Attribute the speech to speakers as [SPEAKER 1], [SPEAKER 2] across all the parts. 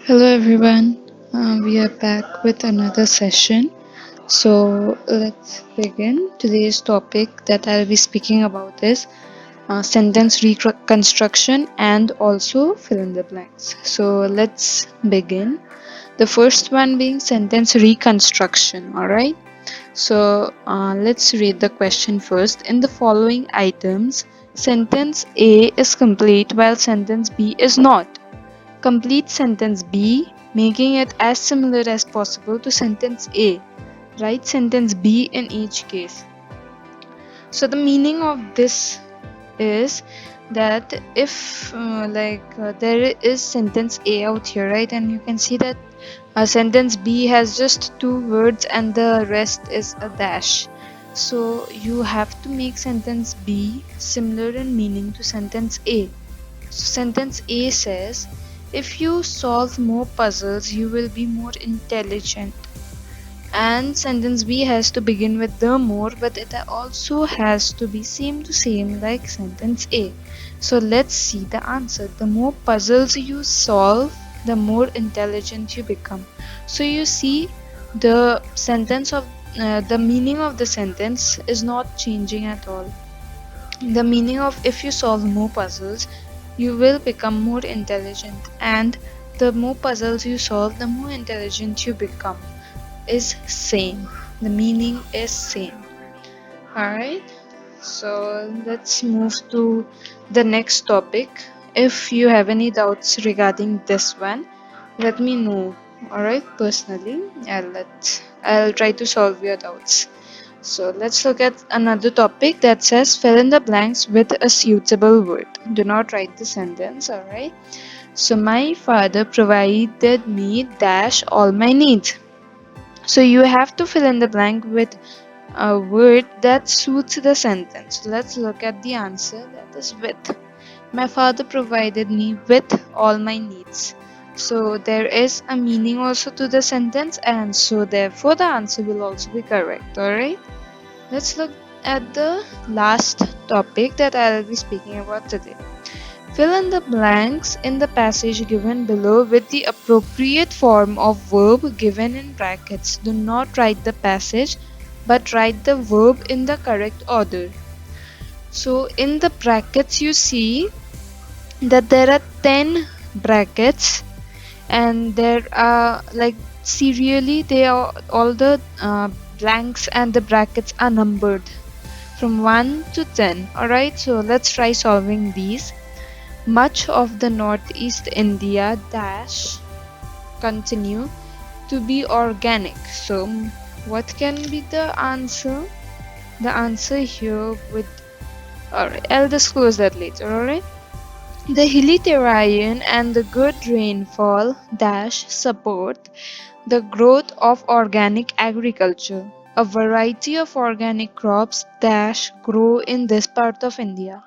[SPEAKER 1] Hello everyone, we are back with another session. So let's begin. Today's topic that I'll be speaking about is sentence reconstruction and also fill in the blanks. So let's begin. The first one being sentence reconstruction. Alright. So let's read the question first. In the following items, sentence A is complete while sentence B is not. Complete sentence B, making it as similar as possible to sentence A. Write sentence B in each case. So the meaning of this is that if there is sentence A out here, right, and you can see that sentence B has just two words and the rest is a dash. So you have to make sentence B similar in meaning to sentence A. So sentence A says, if you solve more puzzles, you will be more intelligent. And sentence B has to begin with the more, but it also has to be same to same like sentence A. So let's see the answer. The more puzzles you solve, the more intelligent you become. So you see the sentence of the meaning of the sentence is not changing at all. The meaning of if you solve more puzzles, you will become more intelligent, and the more puzzles you solve, the more intelligent you become is same. The meaning is same. Alright, so let's move to the next topic. If you have any doubts regarding this one, let me know. Alright, personally, I'll try to solve your doubts. So let's look at another topic that says fill in the blanks with a suitable word. Do not write the sentence, alright? So my father provided me dash all my needs. So you have to fill in the blank with a word that suits the sentence. So let's look at the answer, that is with. My father provided me with all my needs. So there is a meaning also to the sentence, and so therefore the answer will also be correct, alright? Let's look at the last topic that I will be speaking about today. Fill in the blanks in the passage given below with the appropriate form of verb given in brackets. Do not write the passage, but write the verb in the correct order. So in the brackets you see that there are 10 brackets, and there are like serially they are all the blanks and the brackets are numbered from 1 to 10. Alright, so let's try solving these. Much of the northeast India dash continue to be organic. So what can be the answer? The answer here would, alright, I'll disclose that later. Alright, the hilly terrain and the good rainfall dash support the growth of organic agriculture. A variety of organic crops dash grow in this part of India.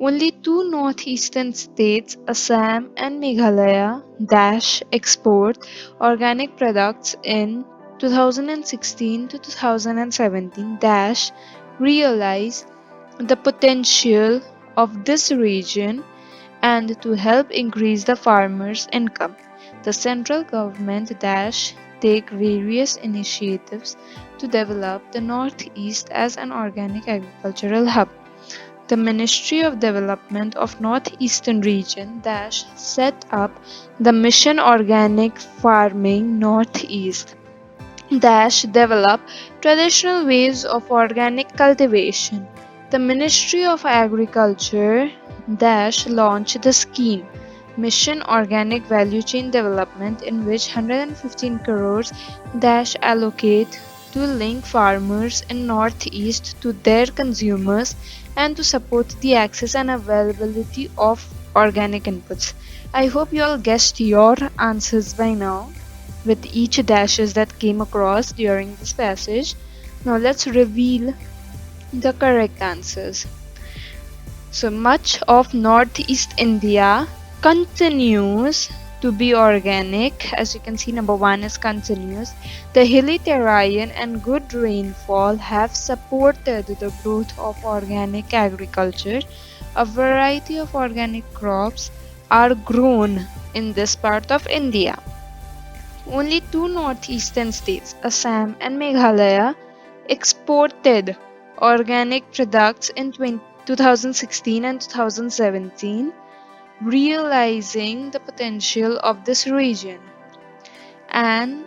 [SPEAKER 1] Only two northeastern states, Assam and Meghalaya, dash export organic products in 2016 to 2017 dash realize the potential of this region and to help increase the farmers' income. The central government dash take various initiatives to develop the Northeast as an organic agricultural hub. The Ministry of Development of Northeastern Region dash set up the Mission Organic Farming Northeast dash develop traditional ways of organic cultivation. The Ministry of Agriculture dash launched the scheme Mission Organic Value Chain Development, in which 115 crores dash allocate to link farmers in Northeast to their consumers and to support the access and availability of organic inputs. I hope you all guessed your answers by now with each dashes that came across during this passage. Now let's reveal the correct answers. So much of Northeast India continues to be organic. As you can see, number one is continuous. The hilly terrain and good rainfall have supported the growth of organic agriculture. A variety of organic crops are grown in this part of India. Only two northeastern states, Assam and Meghalaya, exported organic products in 2016 and 2017, realizing the potential of this region. And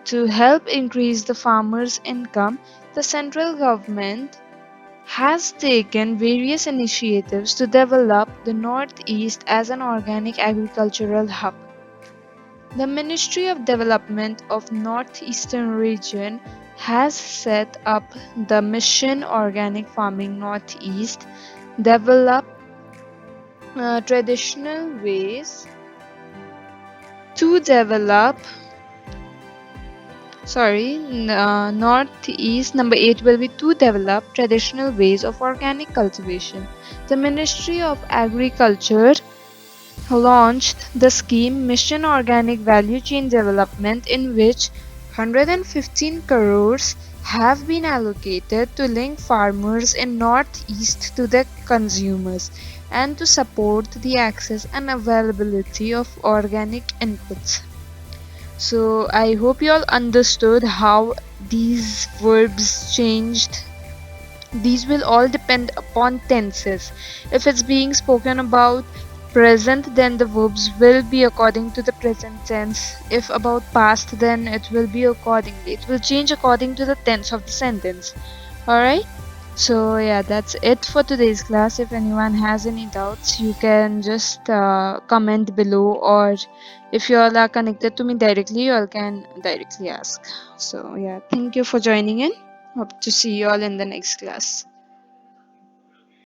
[SPEAKER 1] to help increase the farmers' income, the central government has taken various initiatives to develop the Northeast as an organic agricultural hub. The Ministry of Development of Northeastern Region has set up the Mission Organic Farming Northeast, develop traditional ways to develop Northeast number 8 will be to develop traditional ways of organic cultivation. The Ministry of Agriculture launched the scheme Mission Organic Value Chain Development, in which 115 crores have been allocated to link farmers in Northeast to their consumers and to support the access and availability of organic inputs. So I hope you all understood how these verbs changed. These will all depend upon tenses. If it's being spoken about present, then the verbs will be according to the present tense. If about past, then it will be accordingly. It will change according to the tense of the sentence. Alright? So yeah, that's it for today's class. If anyone has any doubts, you can just comment below, or if you all are connected to me directly, you all can directly ask. So yeah, thank you for joining in. Hope to see you all in the next class.